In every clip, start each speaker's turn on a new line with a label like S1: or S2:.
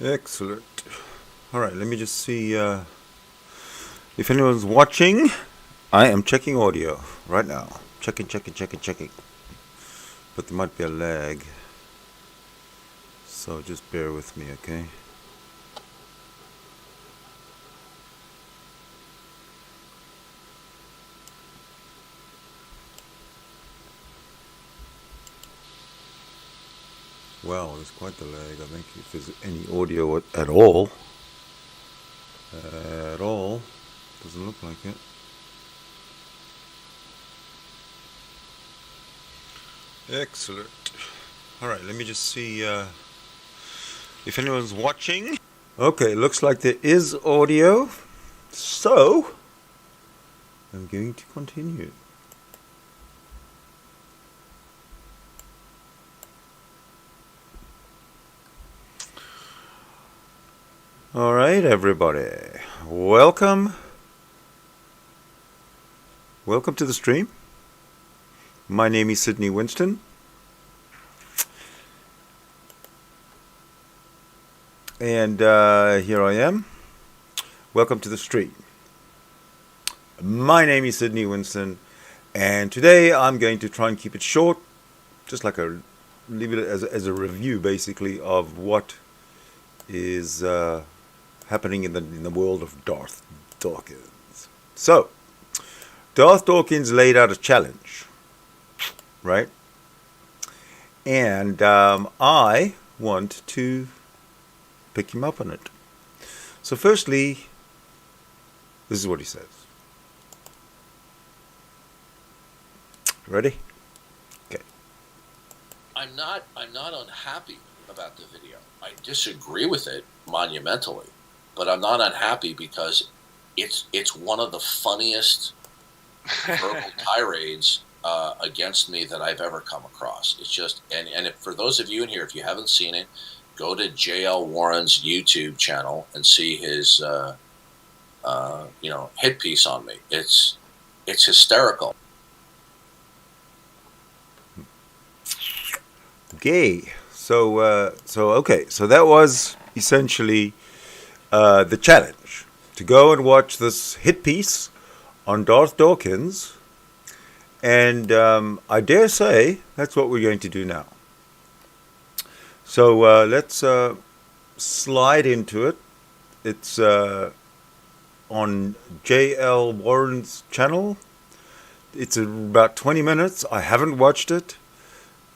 S1: Excellent. All right, let me just see if anyone's watching. I am checking audio right now. Checking. But there might be a lag. So just bear with me, okay? Wow, there's quite the lag. I think if there's any audio at all. Doesn't look like it. Excellent. All right, let me just see if anyone's watching. Okay, looks like there is audio. So, I'm going to continue. All right, everybody. Welcome to the stream. My name is Sydney Winston. And here I am. Welcome to the stream. My name is Sydney Winston. And today I'm going to try and keep it short. Just like leave it as a review, basically, of what is happening in the world of Darth Dawkins. So, Darth Dawkins laid out a challenge, right? And I want to pick him up on it. So firstly, this is what he says. Ready? Okay.
S2: I'm not unhappy about the video. I disagree with it monumentally, but I'm not unhappy because it's one of the funniest verbal tirades against me that I've ever come across. It's just and for those of you in here, if you haven't seen it, go to J.L. Warren's YouTube channel and see his hit piece on me. It's hysterical.
S1: Okay, so that was essentially the challenge, to go and watch this hit piece on Darth Dawkins, and I dare say that's what we're going to do now. So let's slide into it. It's on J.L. Warren's channel. It's about 20 minutes. I haven't watched it.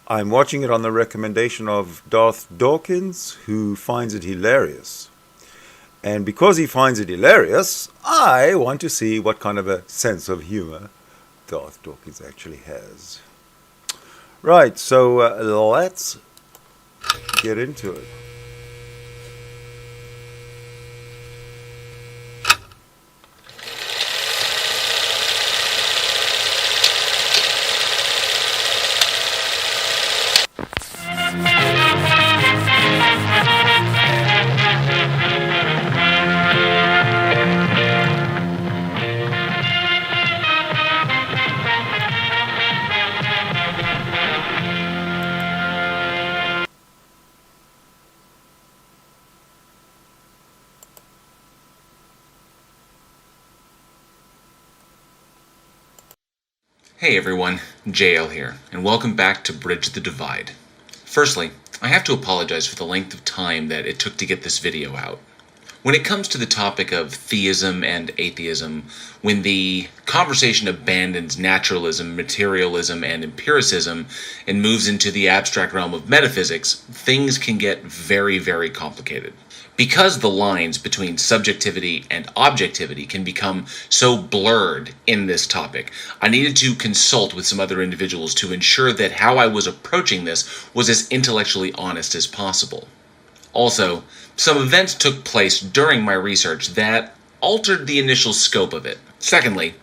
S1: I'm watching it on the recommendation of Darth Dawkins, who finds it hilarious. And because he finds it hilarious, I want to see what kind of a sense of humor Darth Dawkins actually has. Right, so let's get into it.
S3: Hey everyone, JL here, and welcome back to Bridge the Divide. Firstly, I have to apologize for the length of time that it took to get this video out. When it comes to the topic of theism and atheism, when the conversation abandons naturalism, materialism, and empiricism and moves into the abstract realm of metaphysics, things can get very, very complicated. Because the lines between subjectivity and objectivity can become so blurred in this topic, I needed to consult with some other individuals to ensure that how I was approaching this was as intellectually honest as possible. Also, some events took place during my research that altered the initial scope of it. Secondly,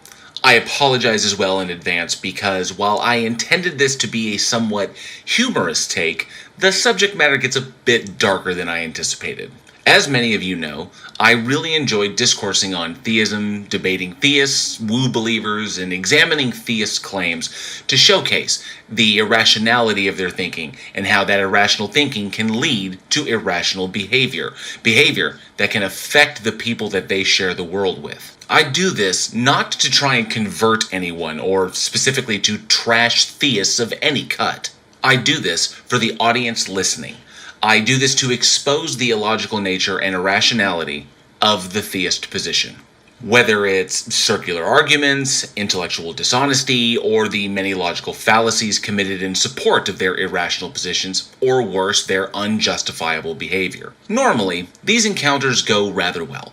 S3: I apologize as well in advance because while I intended this to be a somewhat humorous take, the subject matter gets a bit darker than I anticipated. As many of you know, I really enjoy discoursing on theism, debating theists, woo believers, and examining theist claims to showcase the irrationality of their thinking and how that irrational thinking can lead to irrational behavior that can affect the people that they share the world with. I do this not to try and convert anyone or specifically to trash theists of any cut. I do this for the audience listening. I do this to expose the illogical nature and irrationality of the theist position. Whether it's circular arguments, intellectual dishonesty, or the many logical fallacies committed in support of their irrational positions, or worse, their unjustifiable behavior. Normally, these encounters go rather well.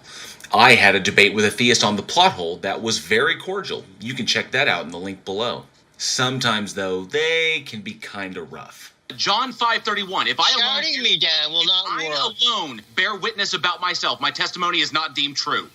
S3: I had a debate with a theist on the plot hole that was very cordial. You can check that out in the link below. Sometimes, though, they can be kinda rough. John 5:31. If I
S4: Shouting me down will not work.
S3: I alone bear witness about myself, my testimony is not deemed true.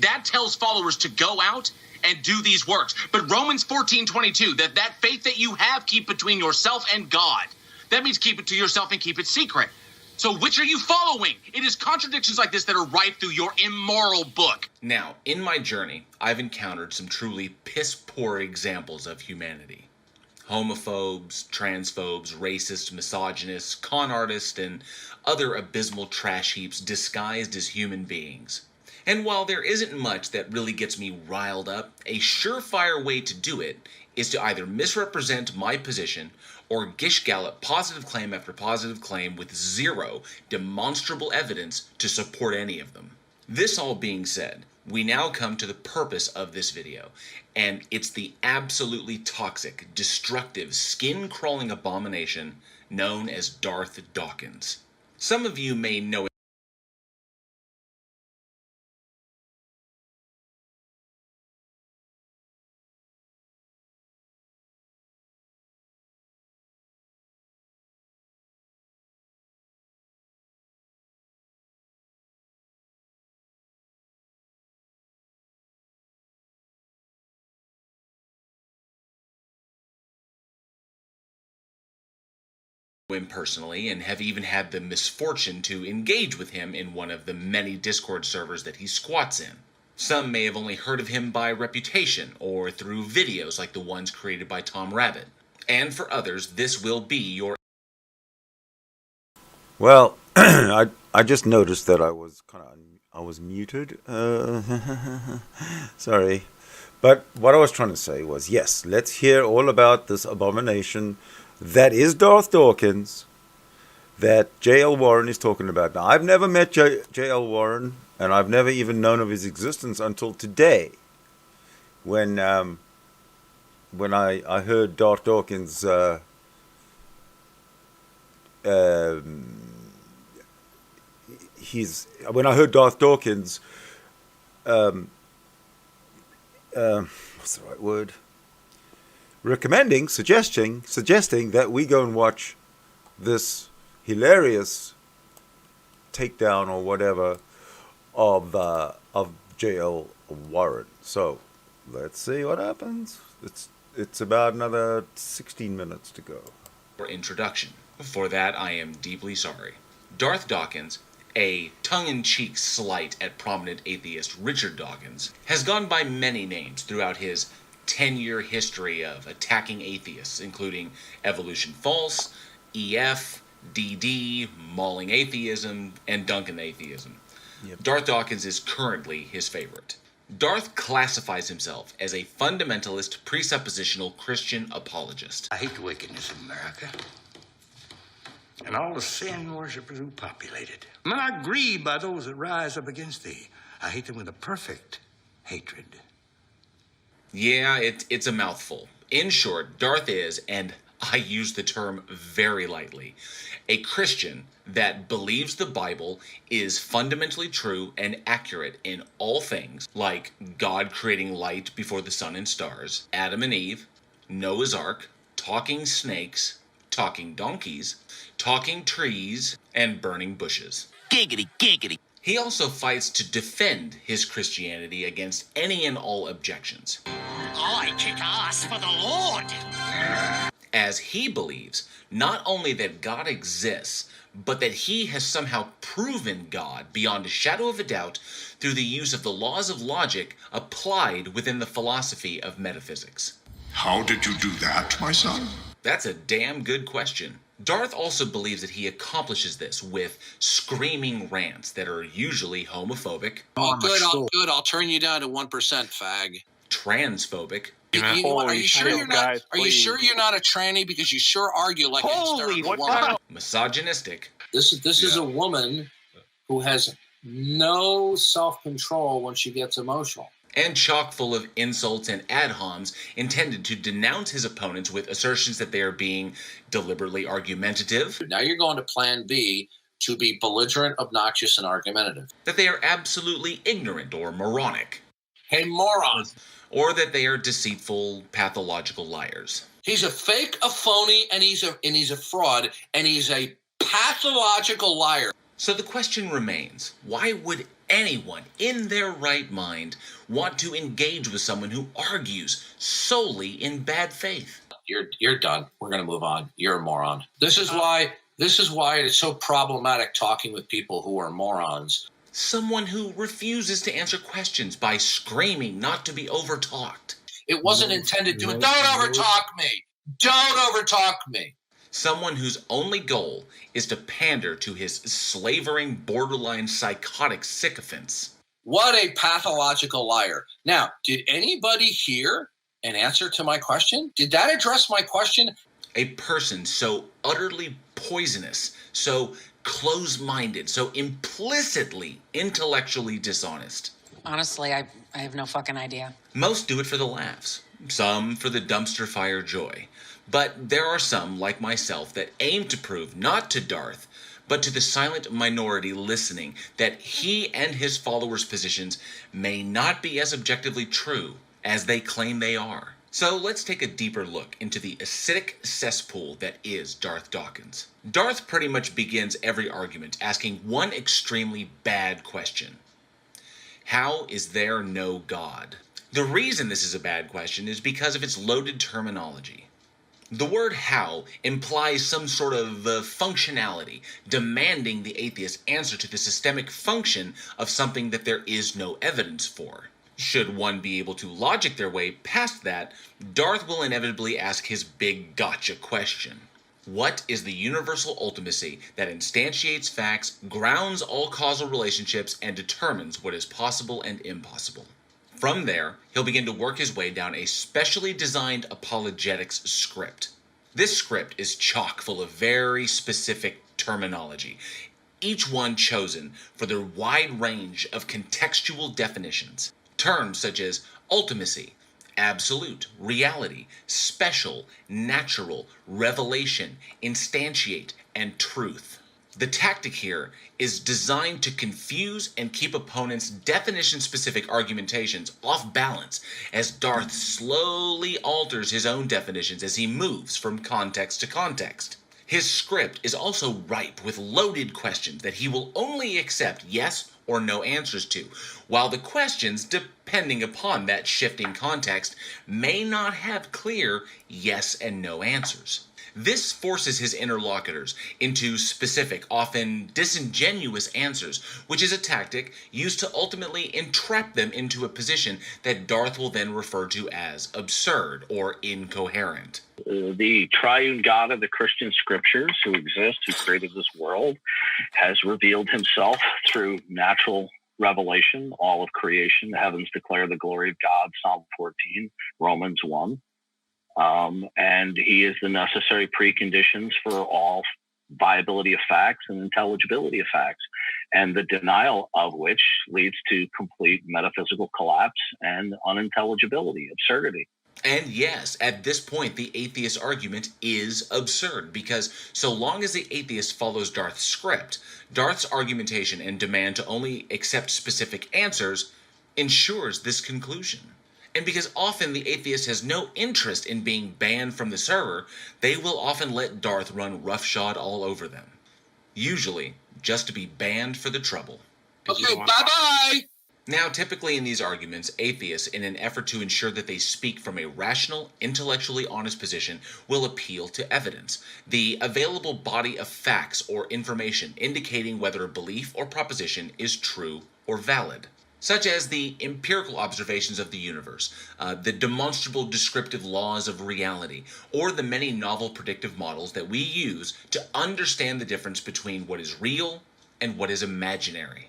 S3: That tells followers to go out and do these works. But Romans 14:22, that faith that you have, keep between yourself and God. That means keep it to yourself and keep it secret. So which are you following? It is contradictions like this that are rife through your immoral book. Now, in my journey, I've encountered some truly piss-poor examples of humanity. Homophobes, transphobes, racists, misogynists, con artists, and other abysmal trash heaps disguised as human beings. And while there isn't much that really gets me riled up, a surefire way to do it is to either misrepresent my position or gish-gallop positive claim after positive claim with zero demonstrable evidence to support any of them. This all being said, we now come to the purpose of this video, and it's the absolutely toxic, destructive, skin-crawling abomination known as Darth Dawkins. Some of you may know him personally and have even had the misfortune to engage with him in one of the many Discord servers that he squats in. Some may have only heard of him by reputation or through videos like the ones created by Tom Rabbit. And for others, this will be your...
S1: Well, I just noticed that I was muted. Sorry. But what I was trying to say was, yes, let's hear all about this abomination that is Darth Dawkins, that J.L. Warren is talking about. Now, I've never met J.L. Warren, and I've never even known of his existence until today, when I heard Darth Dawkins when I heard Darth Dawkins what's the right word? Suggesting that we go and watch this hilarious takedown or whatever of J.L. Warren. So let's see what happens. It's about another 16 minutes to go.
S3: Introduction. For that, I am deeply sorry. Darth Dawkins, a tongue-in-cheek slight at prominent atheist Richard Dawkins, has gone by many names throughout his 10-year history of attacking atheists, including Evolution False, EF, DD, Mauling Atheism, and Duncan Atheism. Yep. Darth Dawkins is currently his favorite. Darth classifies himself as a fundamentalist, presuppositional Christian apologist.
S4: I hate the wickedness of America and all the sin worshippers who populate it. I'm not grieved by those that rise up against thee. I hate them with a perfect hatred.
S3: Yeah, it's a mouthful. In short, Darth is, and I use the term very lightly, a Christian that believes the Bible is fundamentally true and accurate in all things, like God creating light before the sun and stars, Adam and Eve, Noah's Ark, talking snakes, talking donkeys, talking trees, and burning bushes.
S4: Giggity, giggity.
S3: He also fights to defend his Christianity against any and all objections.
S4: I kick ass for the Lord.
S3: as he believes not only that God exists, but that he has somehow proven God beyond a shadow of a doubt through the use of the laws of logic applied within the philosophy of metaphysics.
S5: How did you do that, my son?
S3: That's a damn good question. Darth also believes that he accomplishes this with screaming rants that are usually homophobic.
S2: Oh, good. I'll turn you down to 1%, fag.
S3: Transphobic.
S2: Are you sure you're not? Are you sure you're not a tranny? Because you sure argue like a hysterical woman.
S3: Misogynistic.
S2: This is a woman who has no self-control when she gets emotional.
S3: And chock full of insults and ad homs intended to denounce his opponents with assertions that they are being deliberately argumentative.
S2: Now you're going to plan B to be belligerent, obnoxious, and argumentative.
S3: That they are absolutely ignorant or moronic.
S2: Hey, moron.
S3: Or that they are deceitful, pathological liars.
S2: He's a fake, a phony, and he's a fraud, and he's a pathological liar.
S3: So the question remains, why would anyone in their right mind want to engage with someone who argues solely in bad faith?
S2: You're done. We're going to move on. You're a moron. This is why it's so problematic talking with people who are morons.
S3: Someone who refuses to answer questions by screaming not to be overtalked.
S2: It wasn't intended to. Don't overtalk me. Don't overtalk me.
S3: Someone whose only goal is to pander to his slavering, borderline psychotic sycophants.
S2: What a pathological liar. Now, did anybody hear an answer to my question? Did that address my question?
S3: A person so utterly poisonous, so close-minded, so implicitly intellectually dishonest.
S6: Honestly, I have no fucking idea.
S3: Most do it for the laughs, some for the dumpster fire joy. But there are some, like myself, that aim to prove not to Darth, but to the silent minority listening, that he and his followers' positions may not be as objectively true as they claim they are. So let's take a deeper look into the acidic cesspool that is Darth Dawkins. Darth pretty much begins every argument asking one extremely bad question. How is there no God? The reason this is a bad question is because of its loaded terminology. The word how implies some sort of functionality, demanding the atheist answer to the systemic function of something that there is no evidence for. Should one be able to logic their way past that, Darth will inevitably ask his big gotcha question. What is the universal ultimacy that instantiates facts, grounds all causal relationships, and determines what is possible and impossible? From there, he'll begin to work his way down a specially designed apologetics script. This script is chock full of very specific terminology, each one chosen for their wide range of contextual definitions. Terms such as ultimacy, absolute, reality, special, natural, revelation, instantiate, and truth. The tactic here is designed to confuse and keep opponents' definition-specific argumentations off balance as Darth slowly alters his own definitions as he moves from context to context. His script is also ripe with loaded questions that he will only accept yes or no answers to, while the questions, depending upon that shifting context, may not have clear yes and no answers. This forces his interlocutors into specific, often disingenuous answers, which is a tactic used to ultimately entrap them into a position that Darth will then refer to as absurd or incoherent.
S7: The triune God of the Christian scriptures who exists, who created this world, has revealed himself through natural revelation, all of creation. The heavens declare the glory of God, Psalm 14, Romans 1. And he is the necessary preconditions for all viability of facts and intelligibility of facts, and the denial of which leads to complete metaphysical collapse and unintelligibility, absurdity.
S3: And yes, at this point, the atheist argument is absurd, because so long as the atheist follows Darth's script, Darth's argumentation and demand to only accept specific answers ensures this conclusion. And because often the atheist has no interest in being banned from the server, they will often let Darth run roughshod all over them. Usually, just to be banned for the trouble.
S2: Okay, bye-bye!
S3: Now, typically in these arguments, atheists, in an effort to ensure that they speak from a rational, intellectually honest position, will appeal to evidence, the available body of facts or information indicating whether a belief or proposition is true or valid, such as the empirical observations of the universe, the demonstrable descriptive laws of reality, or the many novel predictive models that we use to understand the difference between what is real and what is imaginary.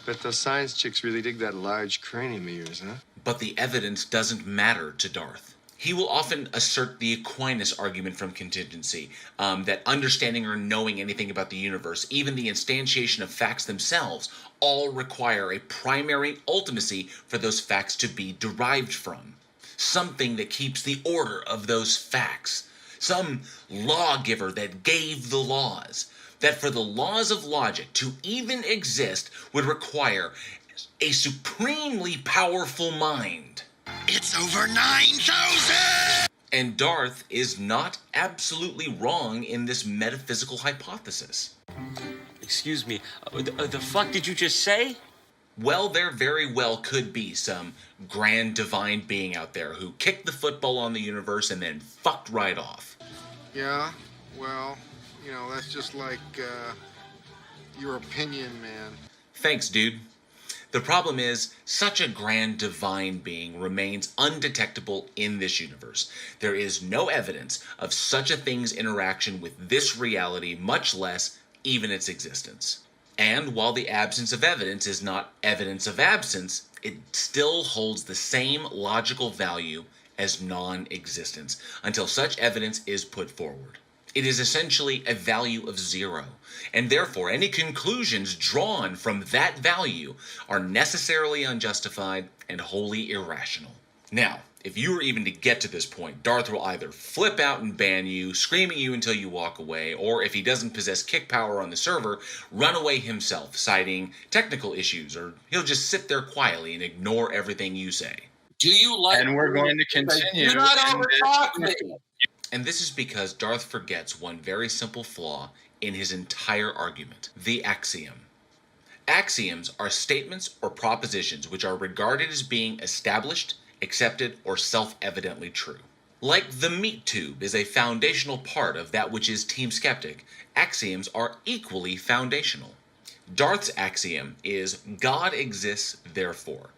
S8: Bet those science chicks really dig that large cranium of yours, huh?
S3: But the evidence doesn't matter to Darth. He will often assert the Aquinas argument from contingency, that understanding or knowing anything about the universe, even the instantiation of facts themselves, all require a primary ultimacy for those facts to be derived from. Something that keeps the order of those facts. Some lawgiver that gave the laws. That for the laws of logic to even exist would require a supremely powerful mind.
S4: It's over 9,000!
S3: And Darth is not absolutely wrong in this metaphysical hypothesis.
S9: Excuse me, the fuck did you just say?
S3: Well, there very well could be some grand divine being out there who kicked the football on the universe and then fucked right off.
S8: Yeah, well, you know, that's just like, your opinion, man.
S3: Thanks, dude. The problem is, such a grand divine being remains undetectable in this universe. There is no evidence of such a thing's interaction with this reality, much less even its existence. And while the absence of evidence is not evidence of absence, it still holds the same logical value as non-existence until such evidence is put forward. It is essentially a value of zero, and therefore any conclusions drawn from that value are necessarily unjustified and wholly irrational. Now, if you were even to get to this point, Darth will either flip out and ban you, scream at you until you walk away, or if he doesn't possess kick power on the server, run away himself, citing technical issues, or he'll just sit there quietly and ignore everything you say.
S2: Do you like?
S10: And we're going to continue.
S2: Do not overtalk me.
S3: And this is because Darth forgets one very simple flaw in his entire argument: the axiom. Axioms are statements or propositions which are regarded as being established, accepted, or self-evidently true. Like the meat tube is a foundational part of that which is Team Skeptic, axioms are equally foundational. Darth's axiom is God exists, therefore.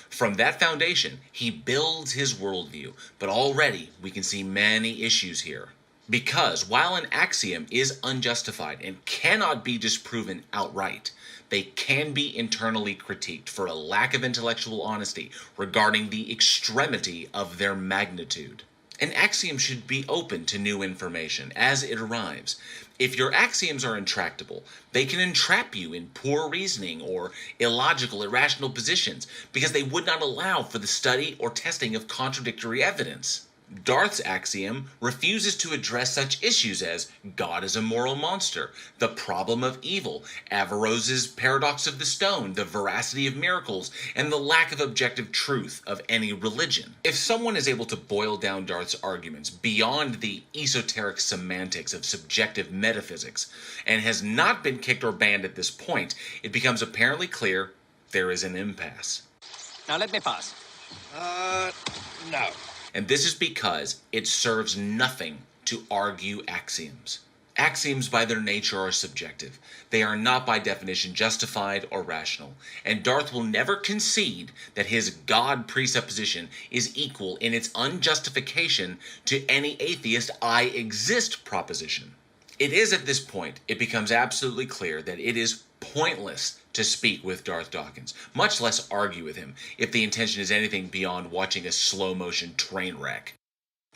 S3: From that foundation, he builds his worldview, but already we can see many issues here. Because while an axiom is unjustified and cannot be disproven outright, they can be internally critiqued for a lack of intellectual honesty regarding the extremity of their magnitude. An axiom should be open to new information as it arrives. If your axioms are intractable, they can entrap you in poor reasoning or illogical, irrational positions because they would not allow for the study or testing of contradictory evidence. Darth's axiom refuses to address such issues as God is a moral monster, the problem of evil, Averroes' paradox of the stone, the veracity of miracles, and the lack of objective truth of any religion. If someone is able to boil down Darth's arguments beyond the esoteric semantics of subjective metaphysics, and has not been kicked or banned at this point, it becomes apparently clear there is an impasse.
S9: Now let me pass.
S4: No.
S3: And this is because it serves nothing to argue axioms. Axioms by their nature are subjective. They are not by definition justified or rational. And Darth will never concede that his God presupposition is equal in its unjustification to any atheist I exist proposition. It is at this point it becomes absolutely clear that it is pointless to speak with Darth Dawkins, much less argue with him, if the intention is anything beyond watching a slow-motion train wreck.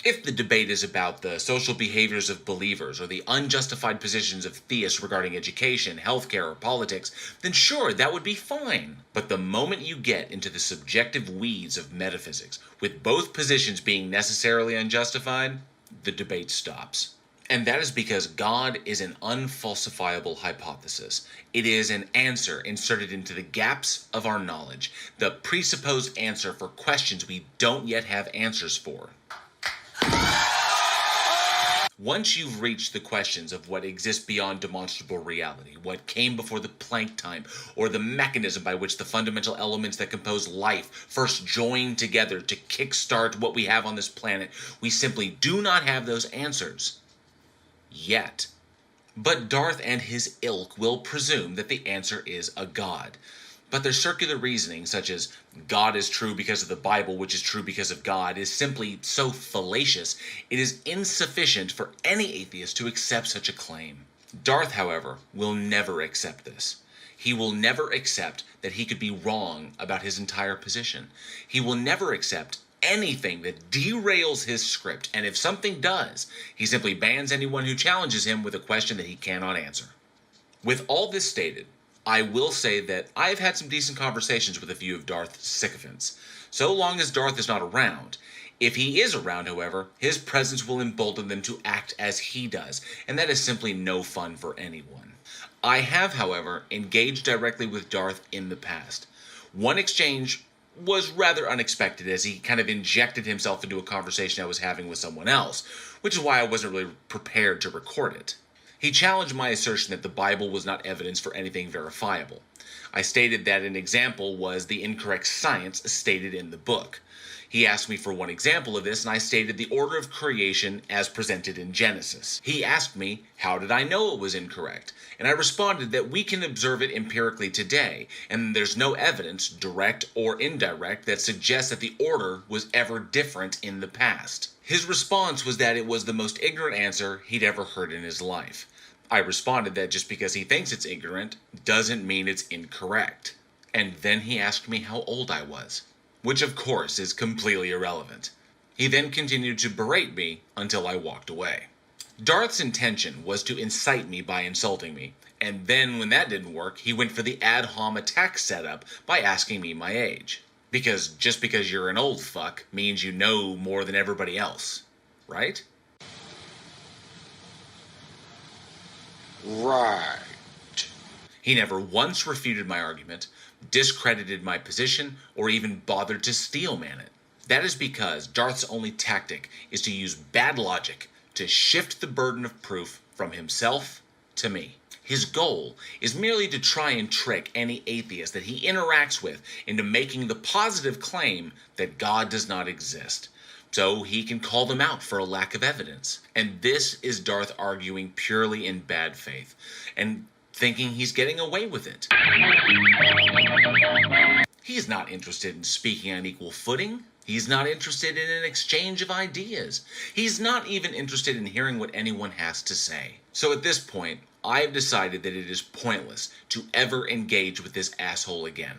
S3: If the debate is about the social behaviors of believers or the unjustified positions of theists regarding education, healthcare, or politics, then sure, that would be fine. But the moment you get into the subjective weeds of metaphysics, with both positions being necessarily unjustified, the debate stops. And that is because God is an unfalsifiable hypothesis. It is an answer inserted into the gaps of our knowledge, the presupposed answer for questions we don't yet have answers for. Once you've reached the questions of what exists beyond demonstrable reality, what came before the Planck time, or the mechanism by which the fundamental elements that compose life first joined together to kickstart what we have on this planet, we simply do not have those answers. Yet. But Darth and his ilk will presume that the answer is a God. But their circular reasoning, such as God is true because of the Bible, which is true because of God, is simply so fallacious, it is insufficient for any atheist to accept such a claim. Darth, however, will never accept this. He will never accept that he could be wrong about his entire position. He will never accept anything that derails his script, and if something does, he simply bans anyone who challenges him with a question that he cannot answer. With all this stated, I will say that I have had some decent conversations with a few of Darth's sycophants, so long as Darth is not around. If he is around, however, his presence will embolden them to act as he does, and that is simply no fun for anyone. I have, however, engaged directly with Darth in the past. One exchange was rather unexpected, as he kind of injected himself into a conversation I was having with someone else, which is why I wasn't really prepared to record it. He challenged my assertion that the Bible was not evidence for anything verifiable. I stated that an example was the incorrect science stated in the book. He asked me for one example of this, and I stated the order of creation as presented in Genesis. He asked me, how did I know it was incorrect? And I responded that we can observe it empirically today, and there's no evidence, direct or indirect, that suggests that the order was ever different in the past. His response was that it was the most ignorant answer he'd ever heard in his life. I responded that just because he thinks it's ignorant doesn't mean it's incorrect. And then he asked me how old I was, which of course is completely irrelevant. He then continued to berate me until I walked away. Darth's intention was to incite me by insulting me, and then when that didn't work, he went for the ad hom attack setup by asking me my age. Because just because you're an old fuck means you know more than everybody else, right?
S5: Right.
S3: He never once refuted my argument, discredited my position, or even bothered to steel-man it. That is because Darth's only tactic is to use bad logic to shift the burden of proof from himself to me. His goal is merely to try and trick any atheist that he interacts with into making the positive claim that God does not exist, so he can call them out for a lack of evidence. And this is Darth arguing purely in bad faith, and thinking he's getting away with it. He's not interested in speaking on equal footing. He's not interested in an exchange of ideas. He's not even interested in hearing what anyone has to say. So at this point, I have decided that it is pointless to ever engage with this asshole again.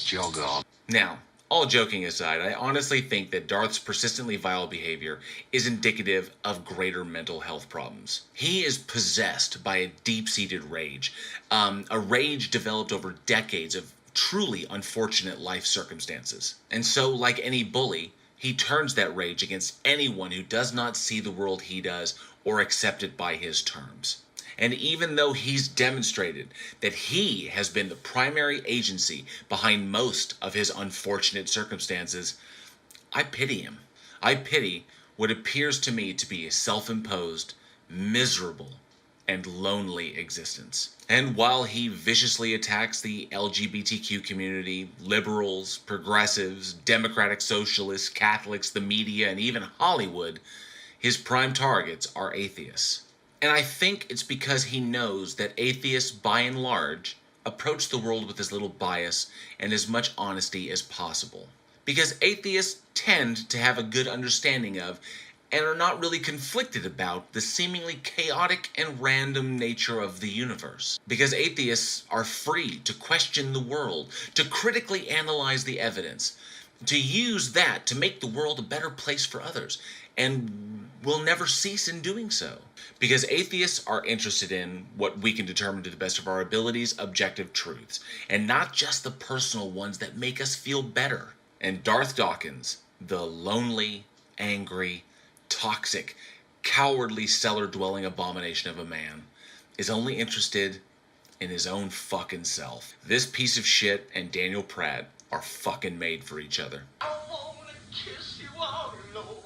S5: Jogger.
S3: Now, all joking aside, I honestly think that Darth's persistently vile behavior is indicative of greater mental health problems. He is possessed by a deep-seated rage, a rage developed over decades of truly unfortunate life circumstances. And so, like any bully, he turns that rage against anyone who does not see the world he does or accept it by his terms. And even though he's demonstrated that he has been the primary agency behind most of his unfortunate circumstances, I pity him. I pity what appears to me to be a self-imposed, miserable, and lonely existence. And while he viciously attacks the LGBTQ community, liberals, progressives, democratic socialists, Catholics, the media, and even Hollywood, his prime targets are atheists. And I think it's because he knows that atheists, by and large, approach the world with as little bias and as much honesty as possible. Because atheists tend to have a good understanding of, and are not really conflicted about, the seemingly chaotic and random nature of the universe. Because atheists are free to question the world, to critically analyze the evidence, to use that to make the world a better place for others, and will never cease in doing so. Because atheists are interested in what we can determine to the best of our abilities, objective truths, and not just the personal ones that make us feel better. And Darth Dawkins, the lonely, angry, toxic, cowardly, cellar-dwelling abomination of a man, is only interested in his own fucking self. This piece of shit and Daniel Pratt are fucking made for each other.
S10: I wanna kiss you all over.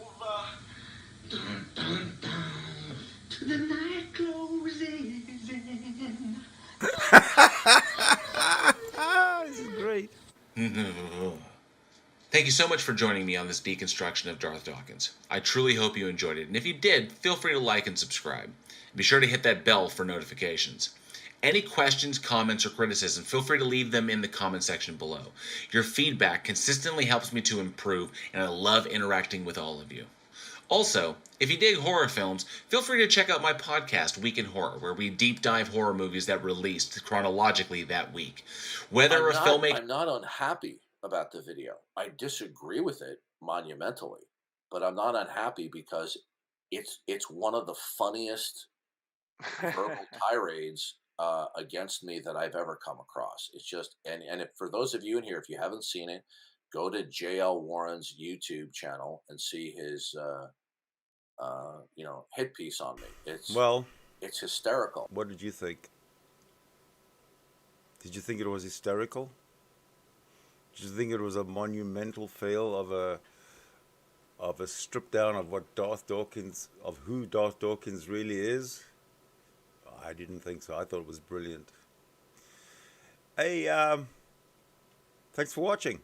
S4: The night closes in.
S1: This is great.
S3: Thank you so much for joining me on this deconstruction of Darth Dawkins. I truly hope you enjoyed it, and if you did, feel free to like and subscribe. Be sure to hit that bell for notifications. Any questions, comments, or criticism, feel free to leave them in the comment section below. Your feedback consistently helps me to improve, and I love interacting with all of you. Also, if you dig horror films, feel free to check out my podcast, Week in Horror, where we deep dive horror movies that released chronologically that week. Whether a filmmaker...
S2: I'm not unhappy about the video. I disagree with it monumentally, but I'm not unhappy because it's one of the funniest verbal tirades against me that I've ever come across. It's just, and if, for those of you in here, if you haven't seen it, go to J.L. Warren's YouTube channel and see his hit piece on me. It's hysterical.
S1: What did you think? Did you think it was hysterical? Did you think it was a monumental fail of a strip down of what who Darth Dawkins really is? I didn't think so. I thought it was brilliant. Hey, thanks for watching.